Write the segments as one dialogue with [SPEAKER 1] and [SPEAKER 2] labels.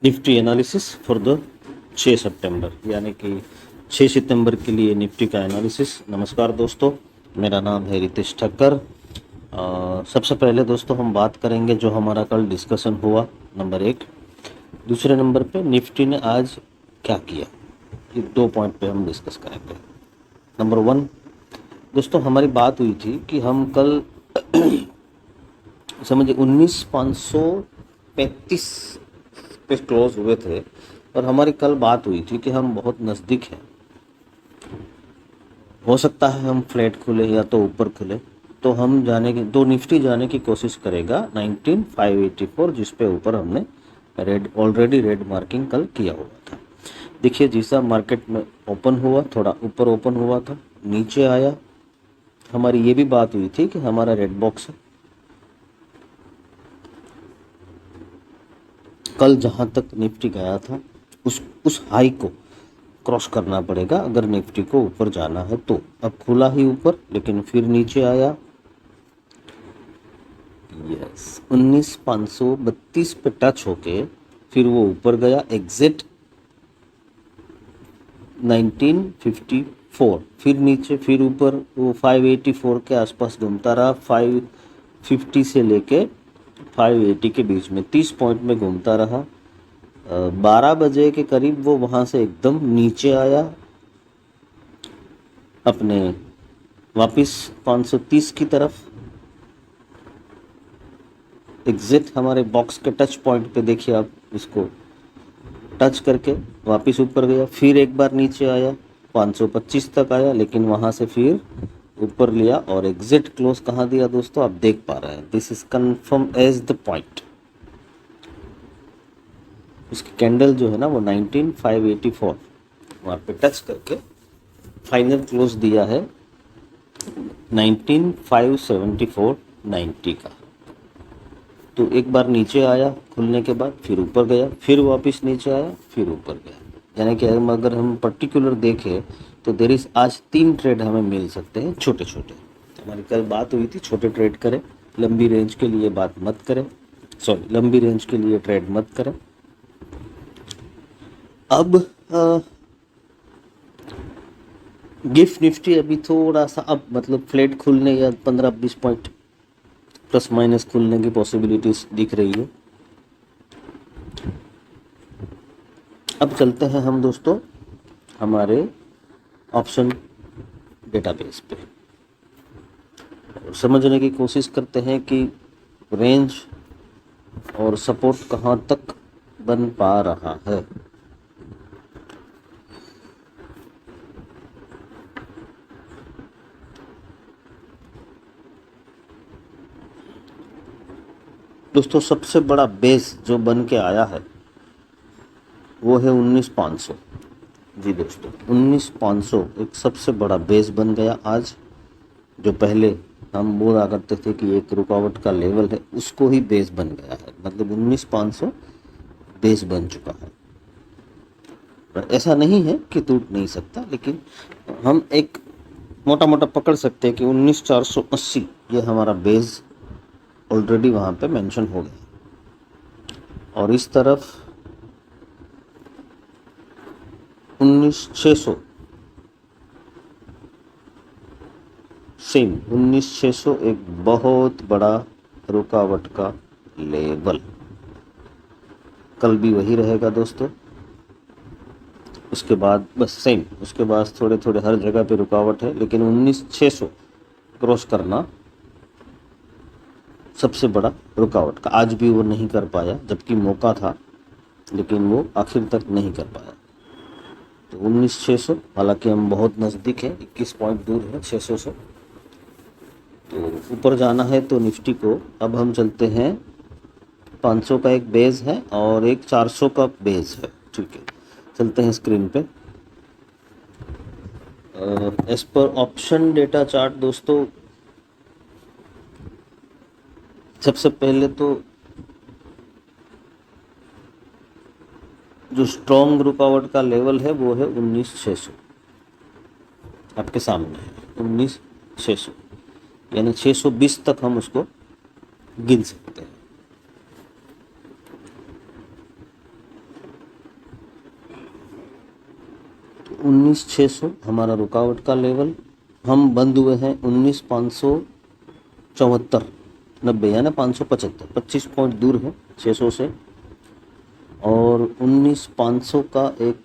[SPEAKER 1] Nifty analysis for the 6 सितंबर यानी कि 6 सितंबर के लिए निफ्टी का एनालिसिस। नमस्कार दोस्तों, मेरा नाम है रितेश ठक्कर। सबसे पहले दोस्तों हम बात करेंगे जो हमारा कल डिस्कशन हुआ, नंबर 1। दूसरे नंबर पे निफ्टी ने आज क्या किया, ये 2 पॉइंट पे हम डिस्कस करेंगे। नंबर 1 दोस्तों, हमारी बात हुई थी कि हम कल समझिए 19,535 पे क्लोज हुए थे और हमारी कल बात हुई थी कि हम बहुत नज़दीक हैं, हो सकता है हम फ्लैट खुले या तो ऊपर खुले, तो हम जाने की तो निफ्टी जाने की कोशिश करेगा 19,584, जिस पे ऊपर हमने ऑलरेडी रेड मार्किंग कल किया हुआ था। देखिए जैसा मार्केट में ओपन हुआ, थोड़ा ऊपर ओपन हुआ था, नीचे आया। हमारी ये भी बात हुई थी कि हमारा रेड बॉक्स है, कल जहां तक निफ्टी गया था उस हाई को क्रॉस करना पड़ेगा अगर निफ्टी को ऊपर जाना है तो। अब खुला ही ऊपर लेकिन फिर नीचे आया। यस, 19,532 पे टच होके फिर वो ऊपर गया, एग्जिट 1954, फिर नीचे, फिर ऊपर, वो 584 के आसपास घूमता रहा। 550 से लेके 580 के बीच में 30 पॉइंट में घूमता रहा। 12 बजे के करीब वो वहाँ से एकदम नीचे आया, अपने वापस 530 की तरफ। एग्जिट हमारे बॉक्स के टच पॉइंट पे, देखिए आप इसको टच करके वापस ऊपर गया, फिर एक बार नीचे आया, 525 तक आया, लेकिन वहाँ से फिर ऊपर लिया और एग्जिट क्लोज कहाँ दिया दोस्तों, आप देख पा रहे हैं। This is confirm as the point. उसकी कैंडल जो है ना वो 19,584 वहाँ पे टच करके फाइनल क्लोज दिया है 19,574.90 का। तो एक बार नीचे आया खुलने के बाद, फिर ऊपर गया, फिर वापस नीचे आया, फिर ऊपर गया। यानी कि अगर हम पर्टिकुलर देखें तो देर इज आज 3 ट्रेड हमें मिल सकते हैं, छोटे छोटे। हमारी कल बात हुई थी छोटे ट्रेड करें, लंबी रेंज के लिए बात मत करें, सॉरी लंबी रेंज के लिए ट्रेड मत करें। अब गिफ्ट निफ्टी अभी थोड़ा सा अब मतलब फ्लैट खुलने या 15-20 पॉइंट प्लस माइनस खुलने की पॉसिबिलिटीज दिख रही है। अब चलते हैं हम दोस्तों हमारे ऑप्शन डेटाबेस पे और समझने की कोशिश करते हैं कि रेंज और सपोर्ट कहाँ तक बन पा रहा है। दोस्तों सबसे बड़ा बेस जो बन के आया है वो है 19,500। जी दोस्तों, 19,500 एक सबसे बड़ा बेस बन गया आज। जो पहले हम बोला करते थे कि एक रुकावट का लेवल है, उसको ही बेस बन गया है, मतलब 19,500 बेस बन चुका है। ऐसा नहीं है कि टूट नहीं सकता, लेकिन हम एक मोटा मोटा पकड़ सकते हैं कि 19,480 ये हमारा बेस ऑलरेडी वहाँ पे मेंशन हो गया। और इस तरफ 19,600 सेम 19,600 एक बहुत बड़ा रुकावट का लेवल, कल भी वही रहेगा दोस्तों। उसके बाद बस सेम, उसके बाद थोड़े थोड़े हर जगह पे रुकावट है, लेकिन 19,600 क्रॉस करना सबसे बड़ा रुकावट का। आज भी वो नहीं कर पाया, जबकि मौका था, लेकिन वो आखिर तक नहीं कर पाया। तो 19,600, हालांकि हम बहुत नज़दीक हैं, 21 पॉइंट दूर है 600 से। तो ऊपर जाना है तो निफ्टी को अब हम चलते हैं, 500 का एक बेस है और एक 400 का बेस है, ठीक है। चलते हैं स्क्रीन पे। As per option data chart दोस्तों, सबसे पहले तो जो स्ट्रॉन्ग रुकावट का लेवल है वो है 19,600, आपके सामने है 19,600, यानी 620 तक हम उसको गिन सकते हैं। तो 19,600 हमारा रुकावट का लेवल। हम बंद हुए हैं 19,574 90 यानी 575, 25 पॉइंट दूर है 600 से। और 19,500 का एक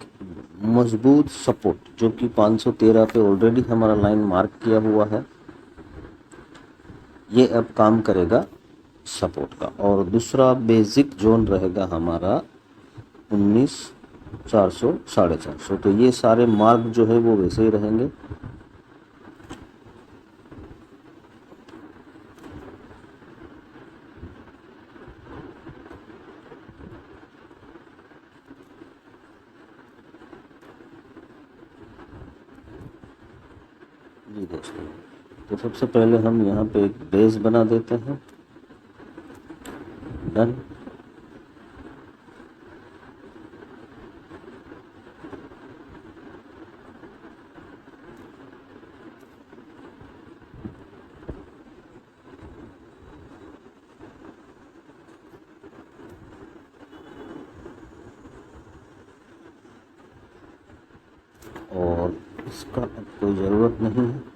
[SPEAKER 1] मजबूत सपोर्ट जो कि 513 पे ऑलरेडी हमारा लाइन मार्क किया हुआ है, ये अब काम करेगा सपोर्ट का। और दूसरा बेसिक जोन रहेगा हमारा 19,400 450। तो ये सारे मार्क जो है वो वैसे ही रहेंगे। जी दोस्तों, तो सबसे पहले हम यहाँ पे एक बेस बना देते हैं। डन। और इसका अब कोई ज़रूरत नहीं है।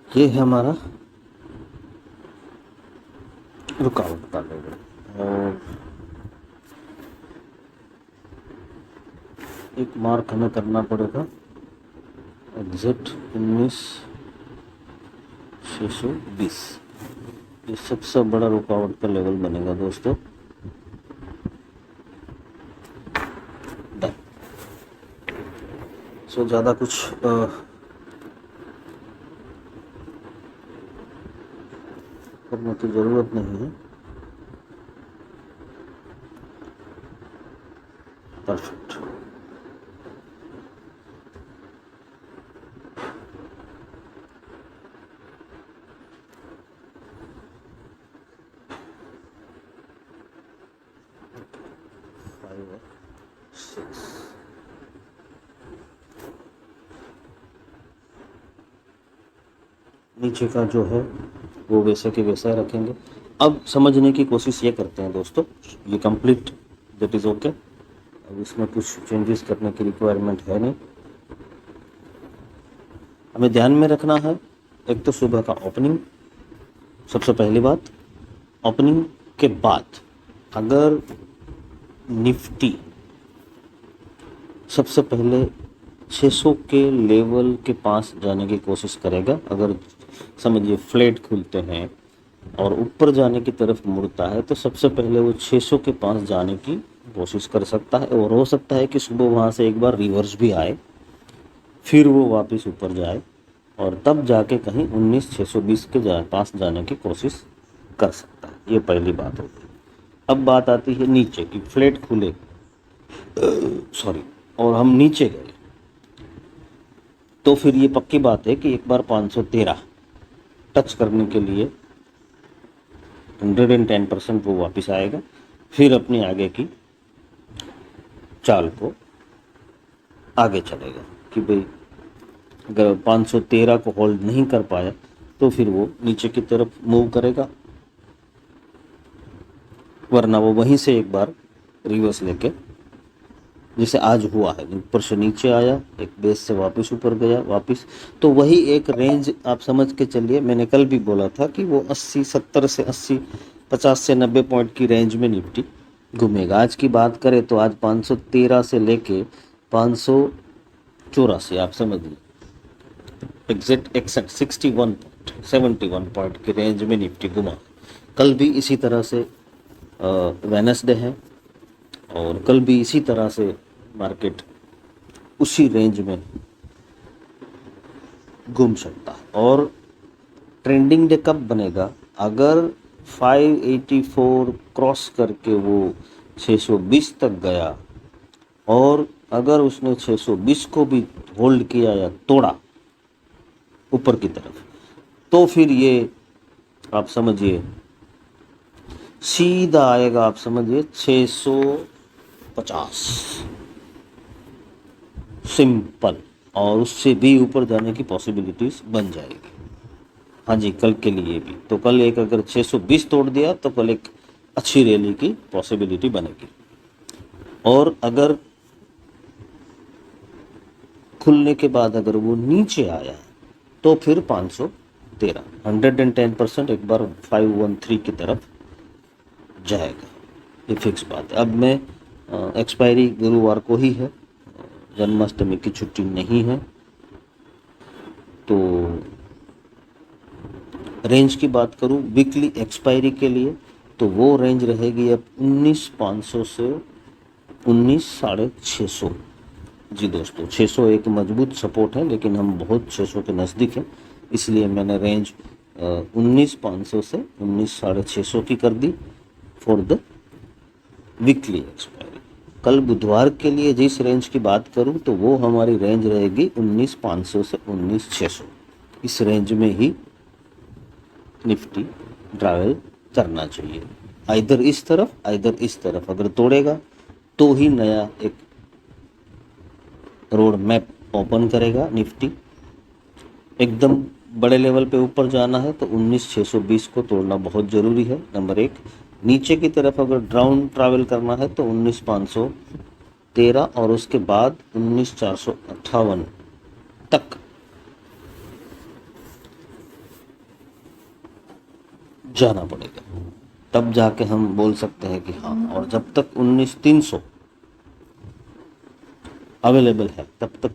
[SPEAKER 1] ये है हमारा रुकावट का लेवल। और एक मार्क हमें करना पड़ेगा एग्जिट 19,620। ये सबसे बड़ा रुकावट का लेवल बनेगा दोस्तों। डन। सो ज़्यादा कुछ करने की ज़रूरत नहीं है। परफेक्ट। नीचे का जो है वो वैसे के वैसा रखेंगे। अब समझने की कोशिश ये करते हैं दोस्तों, ये कंप्लीट दैट इज़ ओके। अब इसमें कुछ चेंजेस करने की रिक्वायरमेंट है नहीं। हमें ध्यान में रखना है एक तो सुबह का ओपनिंग, सबसे पहली बात। ओपनिंग के बाद अगर निफ्टी सबसे पहले 600 के लेवल के पास जाने की कोशिश करेगा, अगर समझिए फ्लैट खुलते हैं और ऊपर जाने की तरफ मुड़ता है तो सबसे पहले वो 600 के पास जाने की कोशिश कर सकता है। और हो सकता है कि सुबह वहाँ से एक बार रिवर्स भी आए, फिर वो वापस ऊपर जाए और तब जाके कहीं 19,620 के पास जाने की कोशिश कर सकता है। ये पहली बात होगी। अब बात आती है नीचे की, फ्लैट खुले सॉरी और हम नीचे गए तो फिर ये पक्की बात है कि एक बार 513 टच करने के लिए 110% वो वापस आएगा, फिर अपने आगे की चाल को आगे चलेगा कि भाई अगर 513 को होल्ड नहीं कर पाया तो फिर वो नीचे की तरफ मूव करेगा, वरना वो वहीं से एक बार रिवर्स लेके, जैसे आज हुआ है, ऊपर से नीचे आया, एक बेस से वापस ऊपर गया वापस, तो वही एक रेंज आप समझ के चलिए। मैंने कल भी बोला था कि वो 80 70 से 80 50 से 90 पॉइंट की रेंज में निफ्टी घूमेगा। आज की बात करें तो आज 513 से लेके 584 आप समझिए एग्जैक्ट 61 71 पॉइंट की रेंज में निफ्टी घुमा। कल भी इसी तरह से वेडनेसडे है और कल भी इसी तरह से मार्केट उसी रेंज में घूम सकता है। और ट्रेंडिंग डे कब बनेगा? अगर 584 क्रॉस करके वो 620 तक गया और अगर उसने 620 को भी होल्ड किया या तोड़ा ऊपर की तरफ, तो फिर ये आप समझिए सीधा आएगा, आप समझिए 650 सिंपल, और उससे भी ऊपर जाने की पॉसिबिलिटीज बन जाएगी। हाँ जी, कल के लिए भी। तो कल एक अगर 620 तोड़ दिया तो कल एक अच्छी रैली की पॉसिबिलिटी बनेगी। और अगर खुलने के बाद अगर वो नीचे आया तो फिर 513 110% एक बार 513 की तरफ जाएगा, ये फिक्स बात है। अब मैं एक्सपायरी गुरुवार को ही है, जन्माष्टमी की छुट्टी नहीं है, तो रेंज की बात करूं वीकली एक्सपायरी के लिए तो वो रेंज रहेगी अब 19,500 से 19,650। जी दोस्तों, 600 एक मजबूत सपोर्ट है, लेकिन हम बहुत 600 के नज़दीक हैं, इसलिए मैंने रेंज 19,500 से 19,650 की कर दी फॉर द वीकली एक्सपायरी। कल बुधवार के लिए जिस रेंज की बात करूं तो वो हमारी रेंज रहेगी 19,500 से 19,600। इस रेंज में ही निफ्टी ट्रैवल करना चाहिए, आइदर इस तरफ आइदर इस तरफ। अगर तोड़ेगा तो ही नया एक रोड मैप ओपन करेगा निफ्टी। एकदम बड़े लेवल पे ऊपर जाना है तो 19,620 को तोड़ना बहुत ज़रूरी है, नंबर एक। नीचे की तरफ अगर डाउन ट्रैवल करना है तो 19,513 और उसके बाद 19,458 तक जाना पड़ेगा, तब जाके हम बोल सकते हैं कि हाँ। और जब तक 19,300 अवेलेबल है तब तक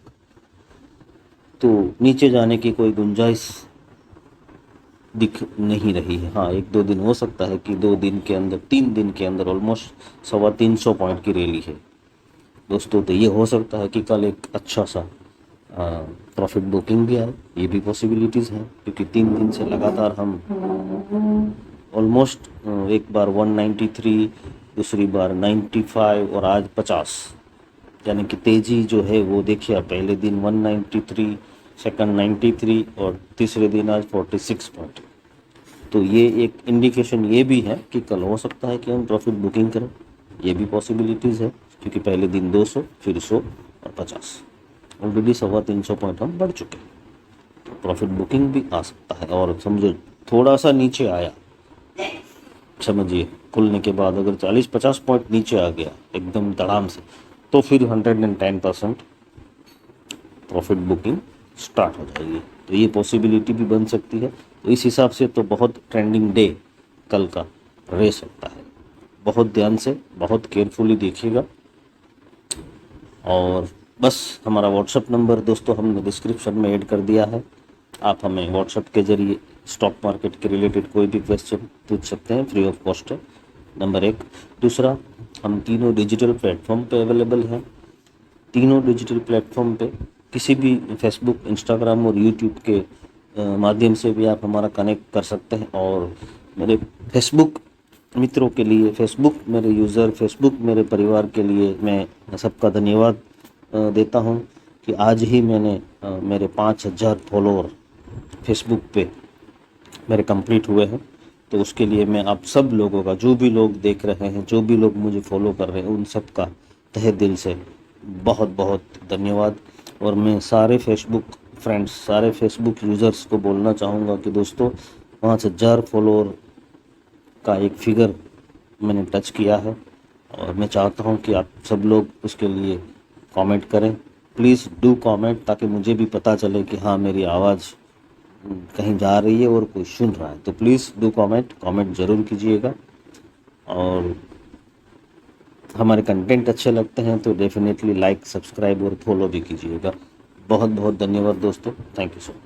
[SPEAKER 1] तो नीचे जाने की कोई गुंजाइश दिख नहीं रही है। हाँ, एक दो दिन हो सकता है कि 2 दिन के अंदर 3 दिन के अंदर ऑलमोस्ट 350 पॉइंट की रैली है दोस्तों, तो ये हो सकता है कि कल एक अच्छा सा प्रॉफिट बुकिंग भी आए, ये भी पॉसिबिलिटीज़ हैं, क्योंकि 3 दिन से लगातार हम ऑलमोस्ट एक बार 193, दूसरी बार 95 और आज 50, यानी कि तेज़ी जो है वो देखिए, पहले दिन 193, सेकंड 93 और तीसरे दिन आज 46 पॉइंट। तो ये एक इंडिकेशन ये भी है कि कल हो सकता है कि हम प्रॉफिट बुकिंग करें, ये भी पॉसिबिलिटीज़ है, क्योंकि पहले दिन 200 फिर 100 और 50, ऑलरेडी 350 पॉइंट हम बढ़ चुके हैं, तो प्रॉफिट बुकिंग भी आ सकता है। और समझो थोड़ा सा नीचे आया, समझिए खुलने के बाद अगर 40-50 पॉइंट नीचे आ गया एकदम धड़ाम से, तो फिर 110% प्रॉफिट बुकिंग स्टार्ट हो जाएगी, तो ये पॉसिबिलिटी भी बन सकती है। तो इस हिसाब से तो बहुत ट्रेंडिंग डे कल का रह सकता है। बहुत ध्यान से, बहुत केयरफुली देखिएगा। और बस हमारा व्हाट्सएप नंबर दोस्तों हमने डिस्क्रिप्शन में ऐड कर दिया है, आप हमें व्हाट्सएप के जरिए स्टॉक मार्केट के रिलेटेड कोई भी क्वेश्चन पूछ सकते हैं, फ्री ऑफ कॉस्ट है, नंबर एक। दूसरा, हम तीनों डिजिटल प्लेटफॉर्म पे अवेलेबल हैं। तीनों डिजिटल प्लेटफॉर्म पे किसी भी फेसबुक, इंस्टाग्राम और यूट्यूब के माध्यम से भी आप हमारा कनेक्ट कर सकते हैं। और मेरे फेसबुक मित्रों के लिए, फेसबुक मेरे यूज़र, फेसबुक मेरे परिवार के लिए मैं सबका धन्यवाद देता हूं कि आज ही मैंने मेरे 5,000 फॉलोअर फेसबुक पे मेरे कंप्लीट हुए हैं। तो उसके लिए मैं आप सब लोगों का, जो भी लोग देख रहे हैं, जो भी लोग मुझे फॉलो कर रहे हैं, उन सब का तहे दिल से बहुत बहुत धन्यवाद। और मैं सारे फेसबुक फ्रेंड्स, सारे फेसबुक यूज़र्स को बोलना चाहूँगा कि दोस्तों 5,000 फॉलोअर का एक फिगर मैंने टच किया है, और मैं चाहता हूं कि आप सब लोग उसके लिए कमेंट करें। प्लीज़ डू कमेंट, ताकि मुझे भी पता चले कि हाँ मेरी आवाज़ कहीं जा रही है और कोई सुन रहा है। तो प्लीज़ डू कमेंट ज़रूर कीजिएगा। और हमारे कंटेंट अच्छे लगते हैं तो डेफिनेटली लाइक, सब्सक्राइब और फॉलो भी कीजिएगा। बहुत बहुत धन्यवाद दोस्तों, थैंक यू सो मच।